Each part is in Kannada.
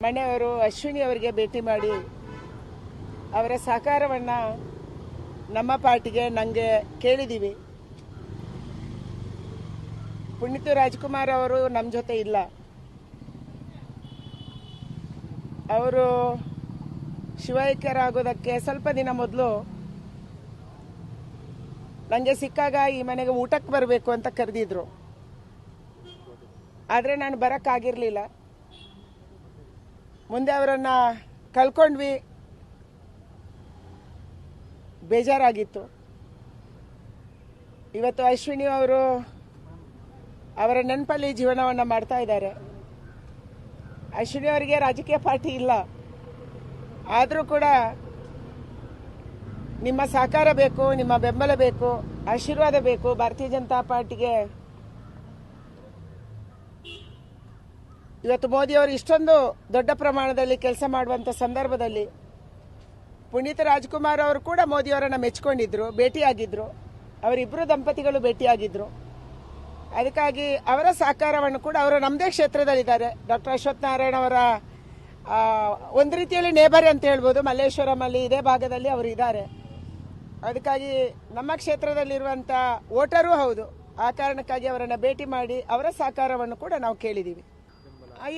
ಮನೆಯವರು ಅಶ್ವಿನಿ ಅವರಿಗೆ ಭೇಟಿ ಮಾಡಿ ಅವರ ಸಹಕಾರವನ್ನ ನಮ್ಮ ಪಾರ್ಟಿಗೆ ನನಗೆ ಕೇಳಿದೀವಿ. ಪುನೀತ್ ರಾಜ್ಕುಮಾರ್ ಅವರು ನಮ್ಮ ಜೊತೆ ಇಲ್ಲ. ಅವರು ಶಿವೈಕ್ಯರಾಗೋದಕ್ಕೆ ಸ್ವಲ್ಪ ದಿನ ಮೊದಲು ನನಗೆ ಸಿಕ್ಕಾಗ ಈ ಮನೆಗೆ ಊಟಕ್ಕೆ ಬರಬೇಕು ಅಂತ ಕರೆದಿದ್ರು. ಆದರೆ ನಾನು ಬರೋಕ್ಕಾಗಿರಲಿಲ್ಲ. ಮುಂದೆ ಅವರನ್ನು ಕಳ್ಕೊಂಡ್ವಿ, ಬೇಜಾರಾಗಿತ್ತು. ಇವತ್ತು ಅಶ್ವಿನಿ ಅವರು ಅವರ ನೆನಪಲ್ಲಿ ಜೀವನವನ್ನು ಮಾಡ್ತಾ ಇದ್ದಾರೆ. ಅಶ್ವಿನಿ ಅವರಿಗೆ ರಾಜಕೀಯ ಪಾರ್ಟಿ ಇಲ್ಲ, ಆದರೂ ಕೂಡ ನಿಮ್ಮ ಸಹಕಾರ ಬೇಕು, ನಿಮ್ಮ ಬೆಂಬಲ ಬೇಕು, ಆಶೀರ್ವಾದ ಬೇಕು. ಭಾರತೀಯ ಜನತಾ ಪಾರ್ಟಿಗೆ ಇವತ್ತು ಮೋದಿ ಅವರು ಇಷ್ಟೊಂದು ದೊಡ್ಡ ಪ್ರಮಾಣದಲ್ಲಿ ಕೆಲಸ ಮಾಡುವಂಥ ಸಂದರ್ಭದಲ್ಲಿ ಪುನೀತ್ ರಾಜ್ಕುಮಾರ್ ಅವರು ಕೂಡ ಮೋದಿಯವರನ್ನು ಮೆಚ್ಚಿಕೊಂಡಿದ್ರು, ಭೇಟಿಯಾಗಿದ್ರು. ಅವರಿಬ್ಬರು ದಂಪತಿಗಳು ಭೇಟಿಯಾಗಿದ್ರು. ಅದಕ್ಕಾಗಿ ಅವರ ಸಹಕಾರವನ್ನು ಕೂಡ ಅವರು ನಮ್ಮದೇ ಕ್ಷೇತ್ರದಲ್ಲಿದ್ದಾರೆ. ಡಾಕ್ಟರ್ ಅಶ್ವಥ್ ನಾರಾಯಣ ಅವರ ಒಂದು ರೀತಿಯಲ್ಲಿ ನೇಬರ್ ಅಂತ ಹೇಳ್ಬೋದು. ಮಲ್ಲೇಶ್ವರಮಲ್ಲಿ ಇದೇ ಭಾಗದಲ್ಲಿ ಅವರು ಇದ್ದಾರೆ. ಅದಕ್ಕಾಗಿ ನಮ್ಮ ಕ್ಷೇತ್ರದಲ್ಲಿರುವಂಥ ವೋಟರೂ ಹೌದು. ಆ ಕಾರಣಕ್ಕಾಗಿ ಅವರನ್ನು ಭೇಟಿ ಮಾಡಿ ಅವರ ಸಹಕಾರವನ್ನು ಕೂಡ ನಾವು ಕೇಳಿದ್ದೀವಿ.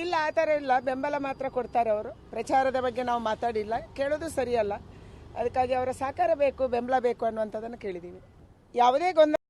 ಇಲ್ಲ, ಆ ಥರ ಇಲ್ಲ, ಬೆಂಬಲ ಮಾತ್ರ ಕೊಡ್ತಾರೆ ಅವರು. ಪ್ರಚಾರದ ಬಗ್ಗೆ ನಾವು ಮಾತಾಡಿಲ್ಲ, ಕೇಳೋದು ಸರಿಯಲ್ಲ. ಅದಕ್ಕಾಗಿ ಅವರ ಸಹಕಾರ ಬೇಕು, ಬೆಂಬಲ ಬೇಕು ಅನ್ನುವಂಥದ್ದನ್ನು ಕೇಳಿದ್ದೀವಿ. ಯಾವುದೇ ಗೊಂದಲ